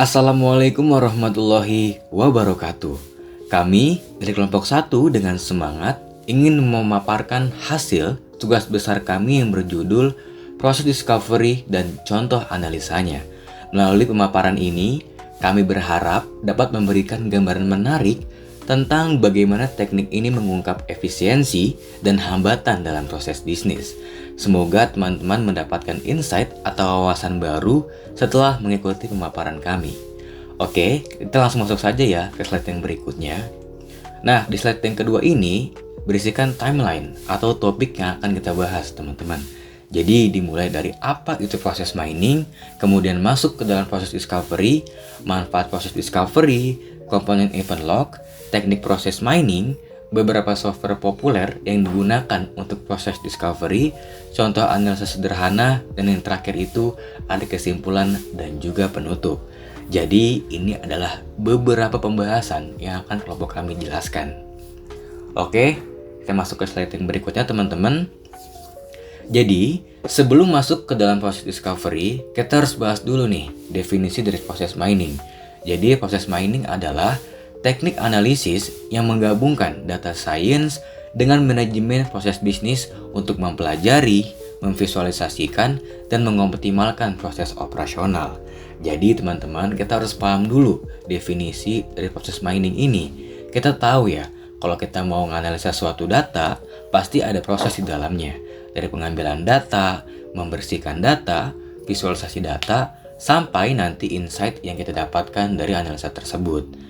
Assalamualaikum warahmatullahi wabarakatuh. Kami dari kelompok 1 dengan semangat ingin memaparkan hasil tugas besar kami yang berjudul Proses Discovery dan Contoh Analisanya. Melalui pemaparan ini, kami berharap dapat memberikan gambaran menarik tentang bagaimana teknik ini mengungkap efisiensi dan hambatan dalam proses bisnis. Semoga teman-teman mendapatkan insight atau wawasan baru setelah mengikuti pemaparan kami. Oke, kita langsung masuk saja ya ke slide yang berikutnya. Nah, di slide yang kedua ini berisikan timeline atau topik yang akan kita bahas, teman-teman. Jadi dimulai dari apa itu proses mining, kemudian masuk ke dalam proses discovery, manfaat proses discovery, komponen event log, teknik proses mining, beberapa software populer yang digunakan untuk proses discovery, contoh analisis sederhana, dan yang terakhir itu ada kesimpulan dan juga penutup. Jadi ini adalah beberapa pembahasan yang akan kelompok kami jelaskan. Oke, kita masuk ke slide yang berikutnya, teman-teman. Jadi, sebelum masuk ke dalam proses discovery, kita harus bahas dulu nih definisi dari proses mining. Jadi, proses mining adalah teknik analisis yang menggabungkan data science dengan manajemen proses bisnis untuk mempelajari, memvisualisasikan, dan mengoptimalkan proses operasional. Jadi, teman-teman, kita harus paham dulu definisi dari proses mining ini. Kita tahu ya, kalau kita mau menganalisa suatu data, pasti ada proses di dalamnya. Dari pengambilan data, membersihkan data, visualisasi data, sampai nanti insight yang kita dapatkan dari analisa tersebut.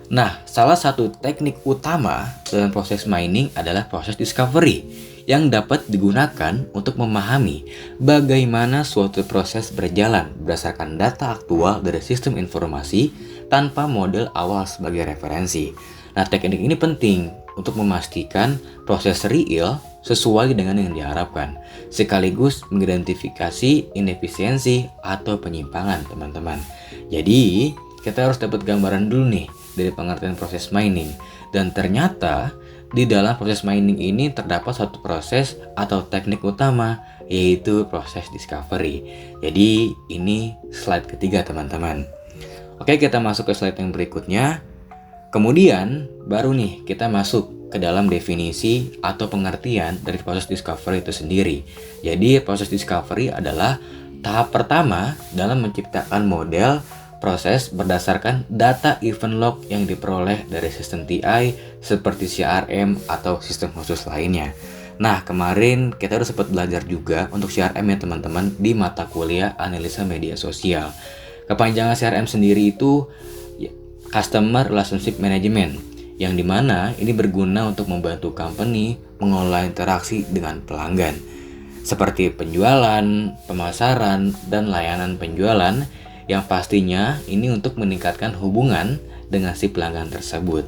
Nah, salah satu teknik utama dalam proses mining adalah proses discovery yang dapat digunakan untuk memahami bagaimana suatu proses berjalan berdasarkan data aktual dari sistem informasi tanpa model awal sebagai referensi. Nah, teknik ini penting untuk memastikan proses real sesuai dengan yang diharapkan, sekaligus mengidentifikasi inefisiensi atau penyimpangan, teman-teman. Jadi, kita harus dapat gambaran dulu nih dari pengertian proses mining. Dan ternyata di dalam proses mining ini terdapat satu proses atau teknik utama, yaitu proses discovery. Jadi, ini slide ketiga, teman-teman. Oke, kita masuk ke slide yang berikutnya. Kemudian, baru nih kita masuk ke dalam definisi atau pengertian dari proses discovery itu sendiri. Jadi, proses discovery adalah tahap pertama dalam menciptakan model proses berdasarkan data event log yang diperoleh dari sistem TI seperti CRM atau sistem khusus lainnya. Nah, kemarin kita udah sempat belajar juga untuk CRM ya, teman-teman, di mata kuliah analisa media sosial. Kepanjangan CRM sendiri itu Customer Relationship Management, yang dimana ini berguna untuk membantu company mengelola interaksi dengan pelanggan seperti penjualan, pemasaran, dan layanan penjualan, yang pastinya ini untuk meningkatkan hubungan dengan si pelanggan tersebut.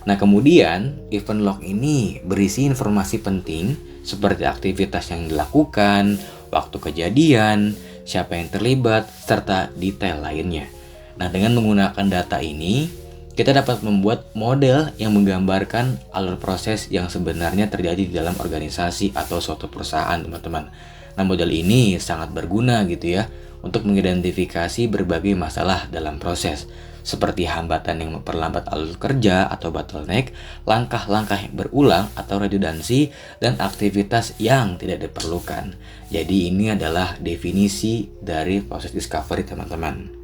Nah, kemudian event log ini berisi informasi penting seperti aktivitas yang dilakukan, waktu kejadian, siapa yang terlibat, serta detail lainnya. Nah, dengan menggunakan data ini, kita dapat membuat model yang menggambarkan alur proses yang sebenarnya terjadi di dalam organisasi atau suatu perusahaan, teman-teman. Nah, model ini sangat berguna gitu ya untuk mengidentifikasi berbagai masalah dalam proses, seperti hambatan yang memperlambat alur kerja atau bottleneck, langkah-langkah yang berulang atau redundansi, dan aktivitas yang tidak diperlukan. Jadi ini adalah definisi dari proses discovery, teman-teman.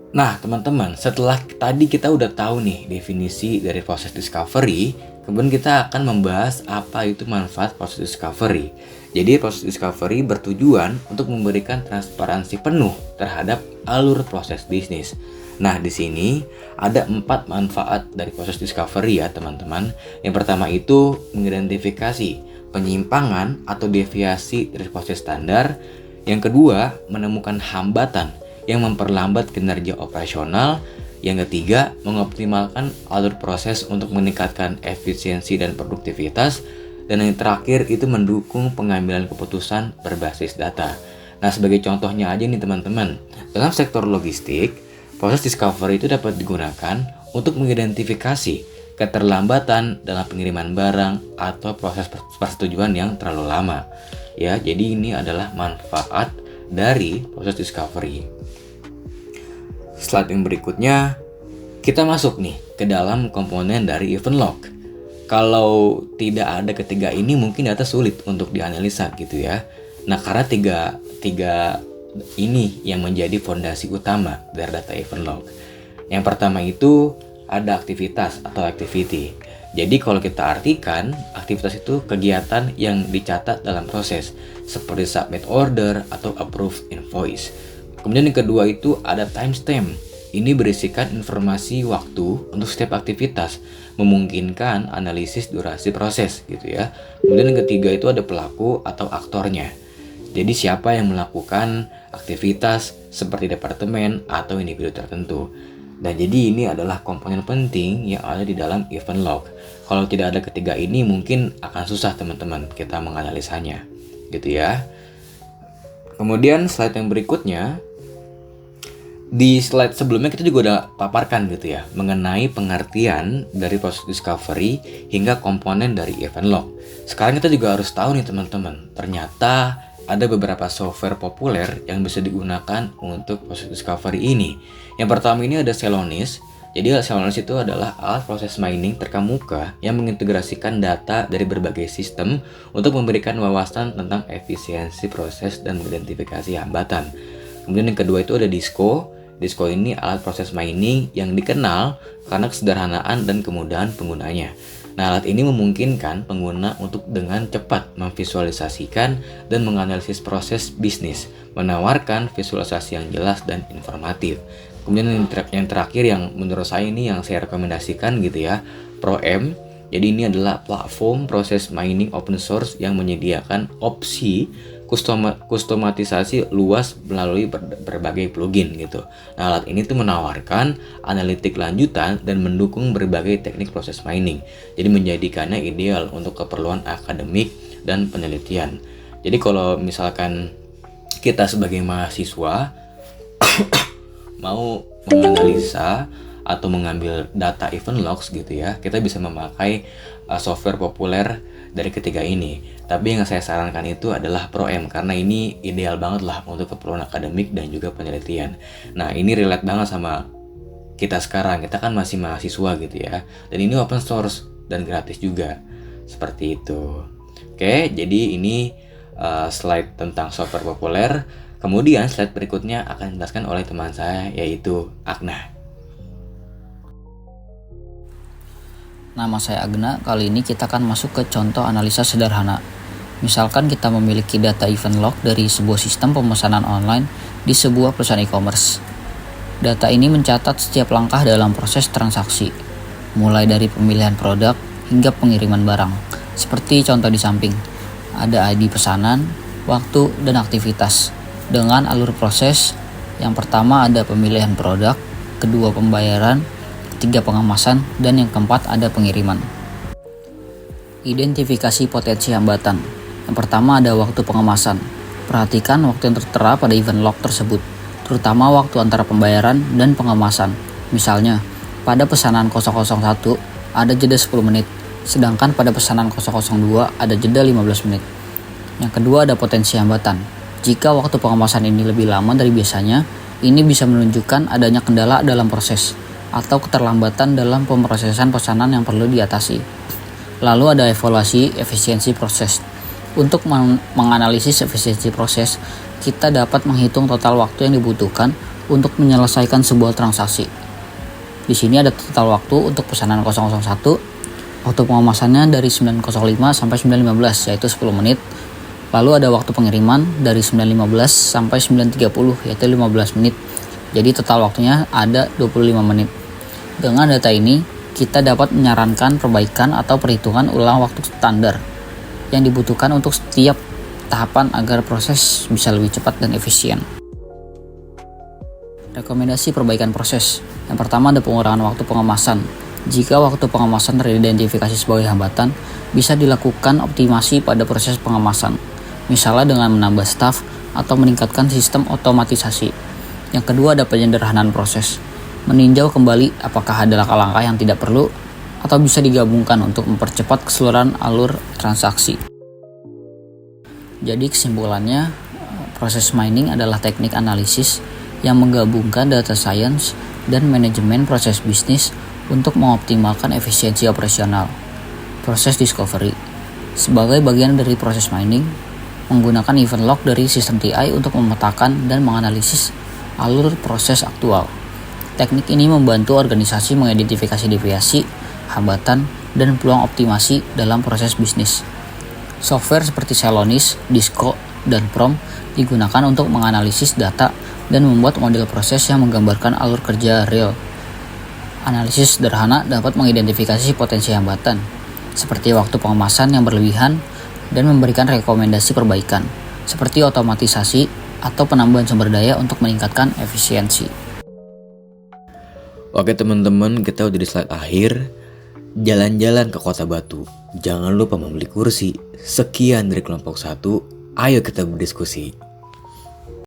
Nah, teman-teman, setelah tadi kita udah tahu nih definisi dari proses discovery, kemudian kita akan membahas apa itu manfaat proses discovery. Jadi, proses discovery bertujuan untuk memberikan transparansi penuh terhadap alur proses bisnis. Nah, di sini ada 4 manfaat dari proses discovery ya, teman-teman. Yang pertama itu mengidentifikasi penyimpangan atau deviasi dari proses standar. Yang kedua, menemukan hambatan yang memperlambat kinerja operasional. Yang ketiga, mengoptimalkan alur proses untuk meningkatkan efisiensi dan produktivitas. Dan yang terakhir itu mendukung pengambilan keputusan berbasis data. Nah, sebagai contohnya aja nih, teman-teman, dalam sektor logistik, proses discovery itu dapat digunakan untuk mengidentifikasi keterlambatan dalam pengiriman barang atau proses persetujuan yang terlalu lama. Ya, jadi ini adalah manfaat dari proses discovery. slide yang berikutnya, kita masuk nih ke dalam komponen dari event log. Kalau tidak ada ketiga ini mungkin data sulit untuk dianalisa gitu ya. Nah, karena tiga ini yang menjadi fondasi utama dari data event log. Yang pertama itu ada aktivitas atau activity. Jadi kalau kita artikan, aktivitas itu kegiatan yang dicatat dalam proses, seperti submit order atau approve invoice. Kemudian yang kedua itu ada timestamp. Ini berisikan informasi waktu untuk setiap aktivitas, memungkinkan analisis durasi proses gitu ya. Kemudian yang ketiga itu ada pelaku atau aktornya. Jadi siapa yang melakukan aktivitas seperti departemen atau individu tertentu. Dan jadi ini adalah komponen penting yang ada di dalam event log. Kalau tidak ada ketiga ini mungkin akan susah teman-teman kita menganalisanya gitu ya. Kemudian slide yang berikutnya, di slide sebelumnya kita juga udah paparkan gitu ya mengenai pengertian dari proses discovery hingga komponen dari event log. Sekarang kita juga harus tahu nih teman-teman, ternyata ada beberapa software populer yang bisa digunakan untuk proses discovery ini. Yang pertama ini ada Celonis. Jadi Celonis itu adalah alat proses mining terkemuka yang mengintegrasikan data dari berbagai sistem untuk memberikan wawasan tentang efisiensi proses dan mengidentifikasi hambatan. Kemudian yang kedua itu ada Disco. Disco ini alat proses mining yang dikenal karena kesederhanaan dan kemudahan penggunanya. Nah, alat ini memungkinkan pengguna untuk dengan cepat memvisualisasikan dan menganalisis proses bisnis, menawarkan visualisasi yang jelas dan informatif. Kemudian yang terakhir yang menurut saya ini yang saya rekomendasikan gitu ya, ProM. Jadi ini adalah platform proses mining open source yang menyediakan opsi kustomatisasi luas melalui berbagai plugin gitu. Nah, alat ini tuh menawarkan analitik lanjutan dan mendukung berbagai teknik proses mining. Jadi menjadikannya ideal untuk keperluan akademik dan penelitian. Jadi kalau misalkan kita sebagai mahasiswa mau menganalisa atau mengambil data event logs gitu ya, kita bisa memakai software populer dari ketiga ini. Tapi yang saya sarankan itu adalah ProM karena ini ideal banget lah untuk keperluan akademik dan juga penelitian. Nah, ini relate banget sama kita sekarang. Kita kan masih mahasiswa gitu ya. Dan ini open source dan gratis juga. Seperti itu. Oke, jadi ini slide tentang software populer. Kemudian slide berikutnya akan dijelaskan oleh teman saya yaitu Agna. Nama saya Agna, kali ini kita akan masuk ke contoh analisa sederhana. Misalkan kita memiliki data event log dari sebuah sistem pemesanan online di sebuah perusahaan e-commerce. Data ini mencatat setiap langkah dalam proses transaksi, mulai dari pemilihan produk hingga pengiriman barang. Seperti contoh di samping, ada ID pesanan, waktu, dan aktivitas. Dengan alur proses, yang pertama ada pemilihan produk, kedua pembayaran, ketiga pengemasan, dan yang keempat ada pengiriman. Identifikasi potensi hambatan. Yang pertama ada waktu pengemasan. Perhatikan waktu yang tertera pada event log tersebut, terutama waktu antara pembayaran dan pengemasan. Misalnya, pada pesanan 001 ada jeda 10 menit, sedangkan pada pesanan 002 ada jeda 15 menit. Yang kedua ada potensi hambatan. Jika waktu pengemasan ini lebih lama dari biasanya, ini bisa menunjukkan adanya kendala dalam proses atau keterlambatan dalam pemrosesan pesanan yang perlu diatasi. Lalu ada evaluasi efisiensi proses. Untuk menganalisis efisiensi proses, kita dapat menghitung total waktu yang dibutuhkan untuk menyelesaikan sebuah transaksi. Di sini ada total waktu untuk pesanan 001, waktu pengemasannya dari 9.05 sampai 9.15 yaitu 10 menit. Lalu ada waktu pengiriman dari 9.15 sampai 9.30 yaitu 15 menit. Jadi total waktunya ada 25 menit. Dengan data ini, kita dapat menyarankan perbaikan atau perhitungan ulang waktu standar yang dibutuhkan untuk setiap tahapan agar proses bisa lebih cepat dan efisien. Rekomendasi perbaikan proses. Yang pertama ada pengurangan waktu pengemasan. Jika waktu pengemasan teridentifikasi sebagai hambatan, bisa dilakukan optimasi pada proses pengemasan, misalnya dengan menambah staf atau meningkatkan sistem otomatisasi. Yang kedua ada penyederhanaan proses. Meninjau kembali apakah ada langkah-langkah yang tidak perlu atau bisa digabungkan untuk mempercepat keseluruhan alur transaksi. Jadi kesimpulannya, proses mining adalah teknik analisis yang menggabungkan data science dan manajemen proses bisnis untuk mengoptimalkan efisiensi operasional. Proses discovery. Sebagai bagian dari proses mining, menggunakan event log dari sistem TI untuk memetakan dan menganalisis alur proses aktual. Teknik ini membantu organisasi mengidentifikasi deviasi, hambatan, dan peluang optimasi dalam proses bisnis. Software seperti Celonis, Disco, dan Prom digunakan untuk menganalisis data dan membuat model proses yang menggambarkan alur kerja real. Analisis sederhana dapat mengidentifikasi potensi hambatan, seperti waktu pengemasan yang berlebihan dan memberikan rekomendasi perbaikan, seperti otomatisasi atau penambahan sumber daya untuk meningkatkan efisiensi. Oke teman-teman, kita udah di slide akhir. Jalan-jalan ke Kota Batu. Jangan lupa membeli kursi. Sekian dari kelompok 1. Ayo kita berdiskusi.